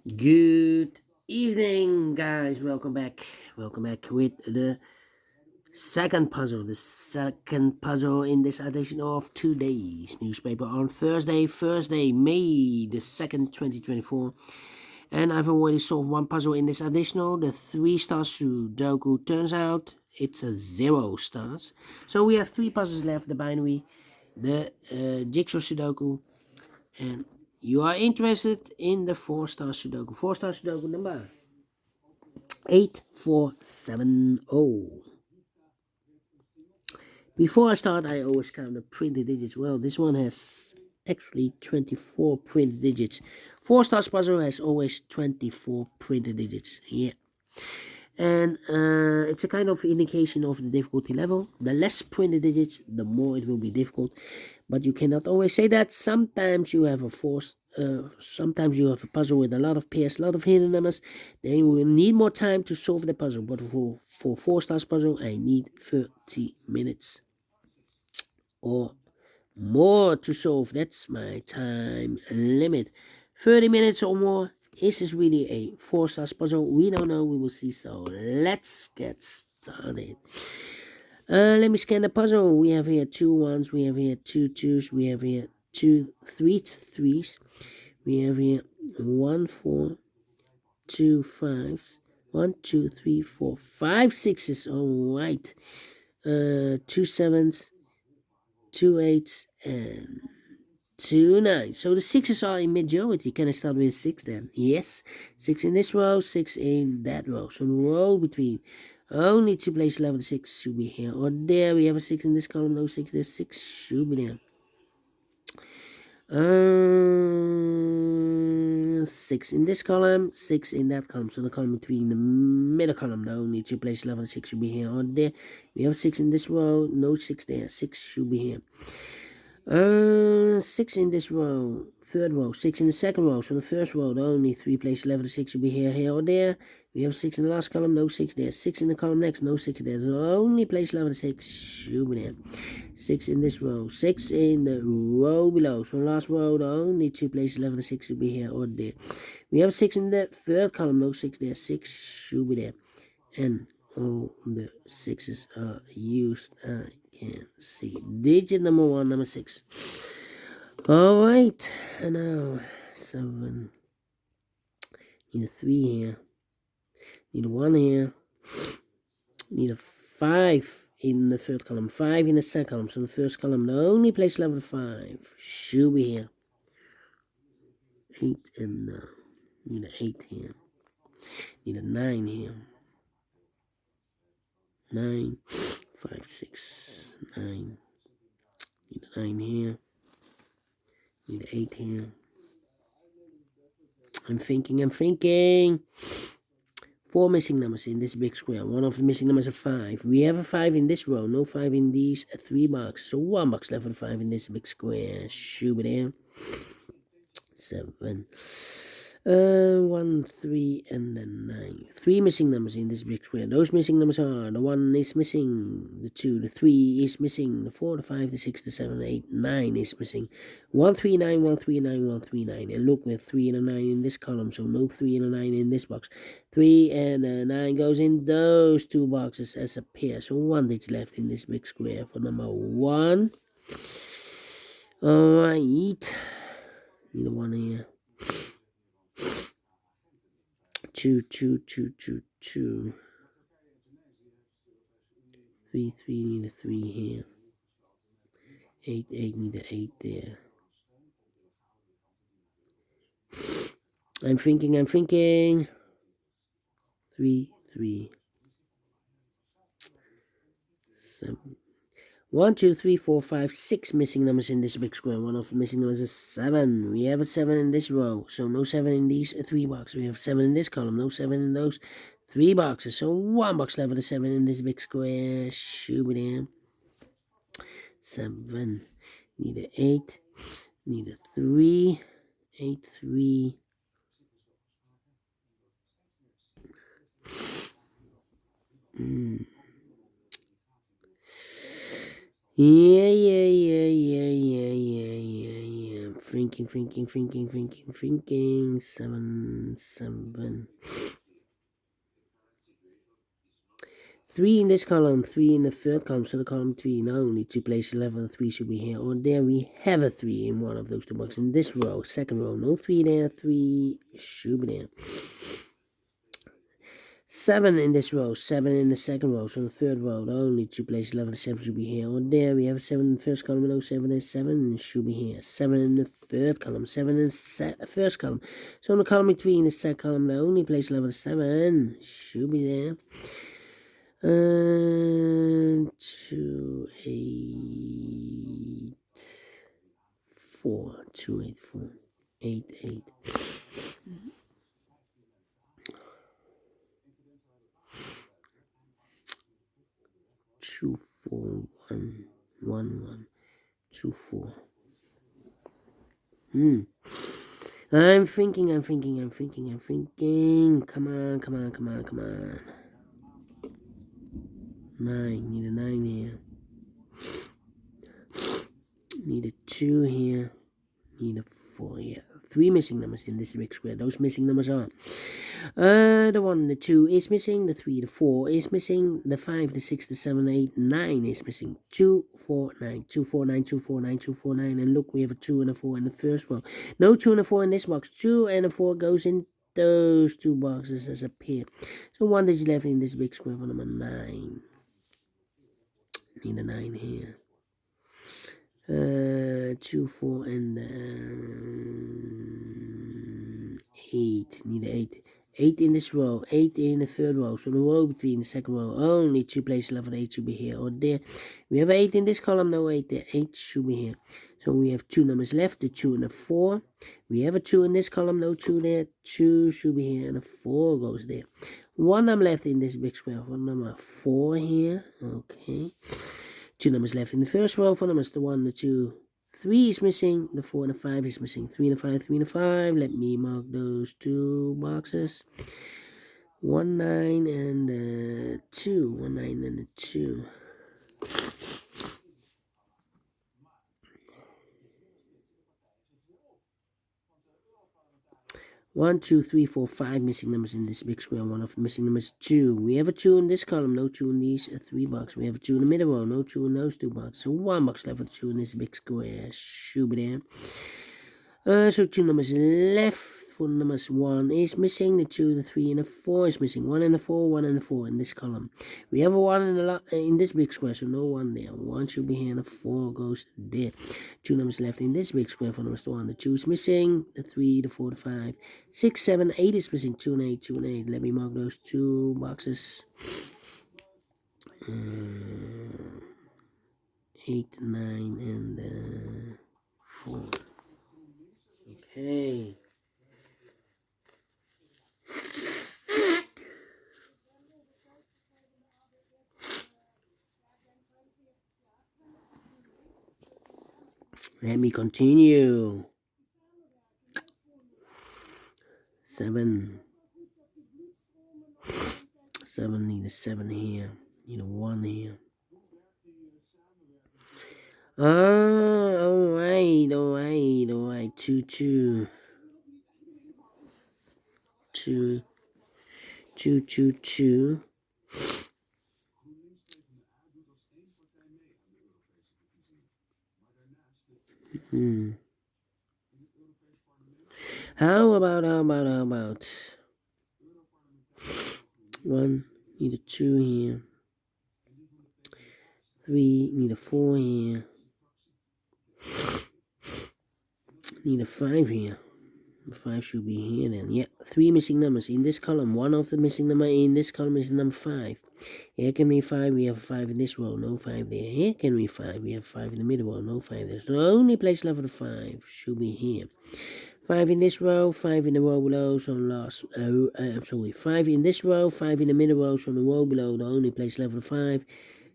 Good evening, guys. Welcome back. Welcome back with the second puzzle. The second puzzle in this edition of today's newspaper on Thursday, May the 2nd, 2024. And I've already solved one puzzle in this additional, the 3 star Sudoku. Turns out it's a 0 stars. So we have 3 puzzles left, the binary, the jigsaw Sudoku, and you are interested in the 4 star Sudoku. 4 star Sudoku number 8470. Before I start, I always count the printed digits. Well, this one has actually 24 printed digits. 4 stars puzzle has always 24 printed digits. Yeah. And it's a kind of indication of the difficulty level. The less printed digits, the more it will be difficult. But you cannot always say that. Sometimes you have a sometimes you have a puzzle with a lot of pairs, a lot of hidden numbers. Then you will need more time to solve the puzzle. But for 4 stars puzzle, I need 30 minutes or more to solve. That's my time limit. 30 minutes or more. Is this really a 4 stars puzzle? We don't know. We will see. So let's get started. Let me scan the puzzle. We have here 2 1s. We have here 2 2s. We have here 2 3 3s. We have here 1 4, 2 5s. 1 2 3 4 5 6s. All right. 2 7s, 2 8s, and 2 9. So the 6s are in majority. Can I start with 6 then? Yes. 6 in this row, 6 in that row. So the row between only 2 places left. The 6 should be here or there. We have a 6 in this column, no 6 there. 6 should be there. 6 in this column, 6 in that column. So the column between the middle column, the only 2 places left. The 6 should be here or there. We have 6 in this row, no 6 there. 6 should be here. 6 in this row, third row, 6 in the second row. So the first row, the only 3 places left. The 6 should be here or there. We have 6 in the last column, no 6 there. 6 in the column next, no 6 there. So the only place left. The 6 should be there. 6 in this row, 6 in the row below. So the last row, the only 2 places left. The 6 should be here or there. We have 6 in the third column, no 6 there. 6 should be there. And all the 6s are used. I can see digit number 1, number 6. All right, and now 7. Need a 3 here. Need a 1 here. Need a 5 in the third column. 5 in the second column. So the first column, the only place left with 5 should be here. 8 and need an 8 here. Need a 9 here. 9, 5, 6, 9. Need a 9 here. Need an 8 here. I'm thinking. 4 missing numbers in this big square. One of the missing numbers is 5. We have a 5 in this row. No 5 in these 3 boxes. So 1 box left with 5 in this big square. Should be there. 7. 1, 3, and then 9. 3 missing numbers in this big square. Those missing numbers are the 1 is missing, the 2, the 3 is missing, the 4, the 5, the 6, the 7, the 8, 9 is missing. 1, 3, 9, 1, 3, 9, 1, 3, 9. And look, we have 3 and a 9 in this column, so no 3 and a 9 in this box. 3 and a 9 goes in those 2 boxes as a pair. So 1 digit left in this big square for number 1. Alright. Need a 1 here. 2, 2, 2, 2, 2. 3, 3, need a 3 here. 8, 8, need a 8 there. I'm thinking. 3, 3. 7. 1, 2, 3, 4, 5, 6 missing numbers in this big square. One of the missing numbers is 7. We have a 7 in this row, so no 7 in these 3 boxes. We have 7 in this column, no 7 in those 3 boxes. So 1 box left with a 7 in this big square. Should be there. 7. Need a 8. Need a 3. 8, 3. Yeah. Thinking. 7, 7. 3 in this column, 3 in the third column, so the column 3 now only 2 places left, and 3 should be here. Or there we have a 3 in one of those two boxes. In this row, second row, no 3 there, 3 should be there. 7 in this row, 7 in the second row, so in the third row, only 2 places left, and 7 should be here. Or there we have 7 in the first column, no 7 is 7 should be here. 7 in the third column, 7 in the first column, so in the column 3 in the second column, the only place left is 7 should be there. 2, 8, 4, 2, 8, 4, 8, 8. 2, 4, 1, 1, 1, 2, 4. I'm thinking. Come on. 9, need a 9 here. Need a 2 here. Need a 4 here. 3 missing numbers in this big square. Those missing numbers are the 1, the 2 is missing, the 3, the 4 is missing, the 5, the 6, the 7, 8, 9 is missing. 2, 4, 9, 2, 4, 9, 2, 4, 9, 2, 4, 9. And look, we have a 2 and a 4 in the first row. No 2 and a 4 in this box. 2 and a 4 goes in those two boxes as a pair. So 1 digit left in this big square for number 9. Need a 9 here. 2, 4, and 8. Need 8. 8 in this row. 8 in the third row. So the row between the second row. Only 2 places left. 8 should be here or there. We have 8 in this column. No 8 there. 8 should be here. So we have 2 numbers left. The 2 and the 4. We have a 2 in this column. No 2 there. 2 should be here. And a 4 goes there. 1 number left in this big square. For number 4 here. Okay. 2 numbers left in the first row. 4 numbers, the 1, the 2, 3 is missing. The 4 and the 5 is missing. 3 and the 5, 3 and the 5. Let me mark those two boxes. 1, 9 and 2. 1, 9 and 2. 1, 2, 3, 4, 5 missing numbers in this big square. One of the missing numbers 2. We have a 2 in this column, no 2 in these 3 boxes. We have a 2 in the middle row, no 2 in those 2 boxes. So 1 box left with 2 in this big square. Should be there. So 2 numbers left. For numbers 1 is missing, the 2, the 3, and the 4 is missing. 1 and the 4, 1 and the 4 in this column. We have a 1 in this big square, so no 1 there. 1 should be here, and the 4 goes there. 2 numbers left in this big square for numbers 1. The 2 is missing, the 3, the 4, the 5, 6, 7, 8 is missing. 2 and 8, 2 and 8. Let me mark those 2 boxes. 8, 9, and 4. Okay. Let me continue. 7. 7, need a 7 here. Need a 1 here. Alright. 2, 2. 2, 2, 2, 2. How about 1, need a 2 here. 3, need a 4 here. Need a 5 here. The 5 should be here then. Yeah, 3 missing numbers in this column. 1 of the missing number in this column is number 5. Here can be 5. We have 5 in this row. No 5 there. Here can be 5. We have 5 in the middle row. No 5 there. So the only place left for the 5 should be here. 5 in this row. 5 in the row below. So last. 5 in this row. 5 in the middle row. So the row below. The only place left for the 5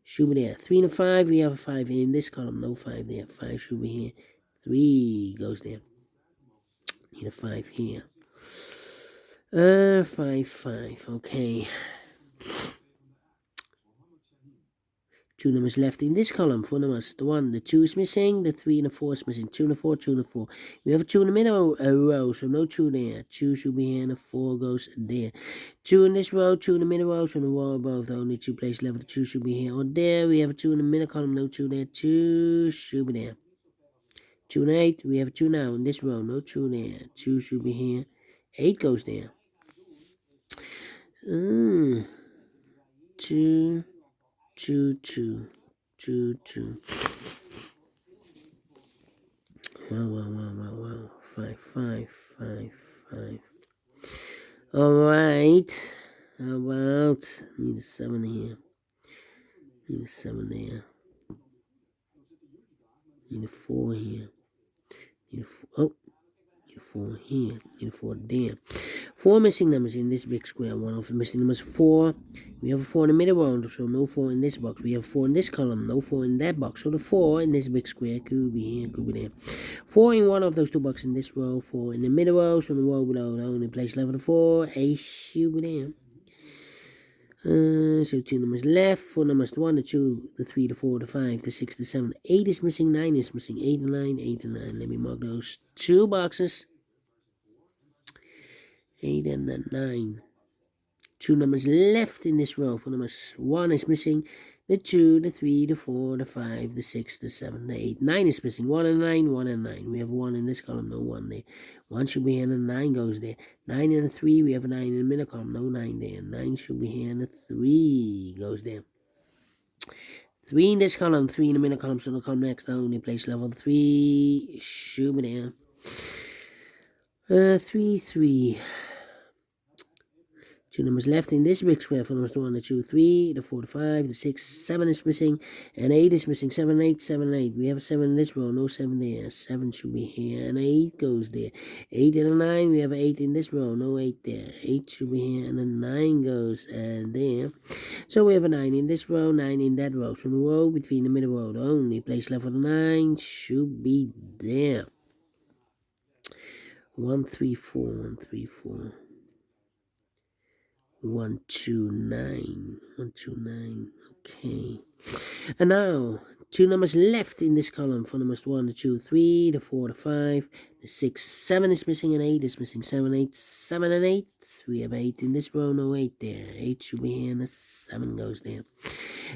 should be there. 3 and a 5. We have a 5 in this column. No 5 there. 5 should be here. 3 goes there. Need a 5 here. 5, 5. Okay. 2 numbers left in this column. 4 numbers. The 1, the 2 is missing. The 3 and the 4 is missing. 2 and the 4, 2 and the 4. We have a 2 in the middle row, so no 2 there. 2 should be here and the 4 goes there. 2 in this row, 2 in the middle row, so in the row above the only 2 place left. The 2 should be here or there. We have a 2 in the middle column, no 2 there. 2 should be there. 2 and 8, we have a 2 now in this row, no 2 there. 2 should be here. 8 goes there. 2, 2, 2, 2, 2. Wow. 5, 5, 5, 5. Alright. How about, need a 7 here. Need a 7 there. Need a 4 here. Need a 4, need a 4 here. Need a 4 there. 4 missing numbers in this big square. One of the missing numbers 4. We have a 4 in the middle row, so no 4 in this box. We have 4 in this column, no 4 in that box. So the 4 in this big square could be here, could be there. 4 in one of those 2 boxes in this row, 4 in the middle row, so the row below the only place left of the 4. A should be there. So 2 numbers left. 4 numbers, the 1, the 2, the 3, the 4, the 5, the 6, the 7, 8 is missing, 9 is missing, 8 and 9, 8 and 9. Let me mark those 2 boxes. 8 and then 9. 2 numbers left in this row. 4 numbers, 1 is missing, the 2, the 3, the 4, the 5, the 6, the 7, the 8. 9 is missing, 1 and 9, 1 and 9. We have 1 in this column, no 1 there. 1 should be here and the 9 goes there. 9 and a 3, we have a 9 in the middle column, no 9 there. 9 should be here and the 3 goes there. 3 in this column, 3 in the middle column, so it'll come next. The only place level 3 should be there. 3, 3. 2 numbers left in this big square. 4 numbers, the 1, the 2, 3, the 4, the 5, the 6, 7 is missing, and 8 is missing. 7, 8, 7, 8. We have a 7 in this row, no 7 there. 7 should be here, and 8 goes there. 8 and a 9, we have an 8 in this row, no 8 there. 8 should be here, and a 9 goes there. So we have a 9 in this row, 9 in that row. So the row between the middle row, the only place left for the 9 should be there. 1, 3, 4, 1, 3, 4. 1, 2, 9. 1, 2, 9. Okay. And now, 2 numbers left in this column. 4 numbers, 1, the 2, 3, the 4, the 5, the 6, 7 is missing, and 8 is missing. 7, 8, 7, and 8. We have 8 in this row, no 8 there. 8 should be here, and the 7 goes there.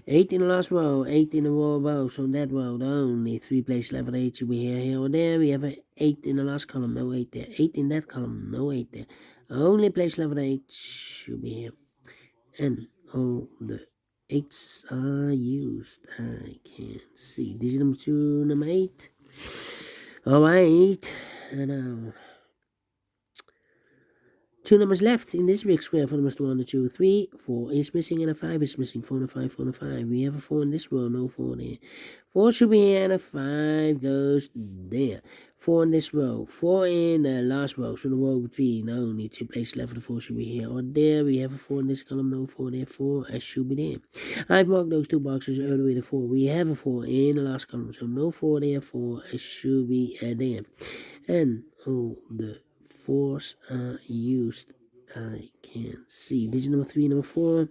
8 in the last row, 8 in the row above, so in that row, the only 3 places left, 8 should be here, or there. We have 8 in the last column, no 8 there. 8 in that column, no 8 there. Only place level 8 should be here. And all the 8s are used. I can't see. Digit number 2, number 8. Alright. And now 2 numbers left in this big square. 4 numbers, 1, the 2, 3. 4 is missing, and a 5 is missing. 4 and a 5, 4 and a 5. We have a 4 in this row, no 4 there. 4 should be here, and a 5 goes there. 4 in this row, 4 in the last row, so the row between only 2 places left for the 4 should be here or there. We have a 4 in this column, no 4 there, 4 should be there. I've marked those 2 boxes earlier with a 4. We have a 4 in the last column, so no 4 there, 4 should be there. And all the 4s are used. I can't see. Digit number 3, number 4.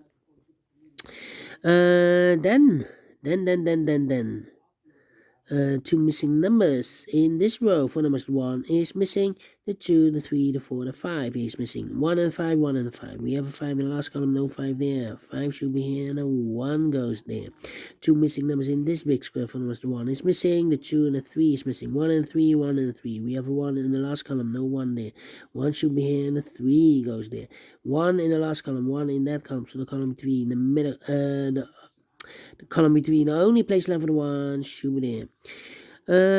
Then. 2 missing numbers in this row. 4 numbers, 1 is missing, the 2, the 3, the 4, the 5 is missing. 1 and 5, 1 and 5. We have a 5 in the last column, no 5 there. 5 should be here, and a 1 goes there. 2 missing numbers in this big square. 4 numbers, the 1 is missing, the 2 and the 3 is missing. 1 and 3, 1 and 3. We have a 1 in the last column, no 1 there. 1 should be here, and a 3 goes there. 1 in the last column, 1 in that column, so the column 3 in the middle, the column between the only place left for the 1 should be there.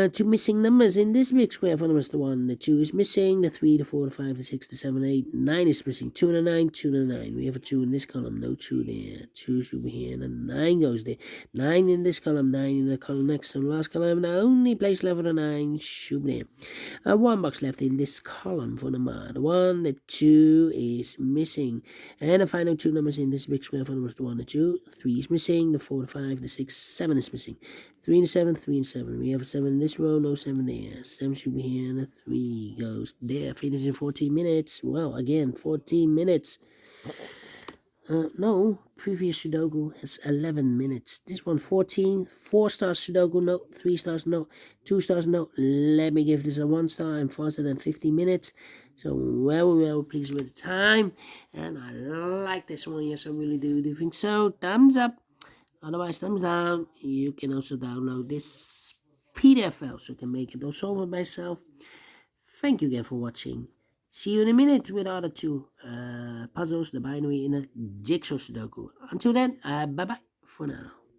2 missing numbers in this big square. 4 numbers, the 1, the 2 is missing, the 3, the 4, the 5, the 6, the 7, 8, 9 is missing. 2 and a 9, 2 and a 9. We have a 2 in this column, no 2 there. 2 should be here, and a 9 goes there. 9 in this column, 9 in the column next to the last column. The only place left for the 9 should be there. 1 box left in this column for number. The 1, the 2 is missing. And the final 2 numbers in this big square. 4 numbers, the 1, the 2, 3 is missing, the 4, the 5, the 6, 7 is missing. 3 and 7, 3 and 7. We have a 7 in this row, no 7 there. 7 should be here, and a 3 goes there. Finish in 14 minutes. Well, again, 14 minutes. No, previous Sudoku has 11 minutes. This one 14. 4 stars Sudoku, no. 3 stars, no. 2 stars, no. Let me give this a 1 star. I'm faster than 50 minutes. So well pleased with the time. And I like this one. Yes, I really do. Do you think so? Thumbs up. Otherwise, thumbs down. You can also download this PDF file so you can make it or solve it myself. Thank you again for watching. See you in a minute with the other two puzzles, the binary and the jigsaw Sudoku. Until then, bye-bye for now.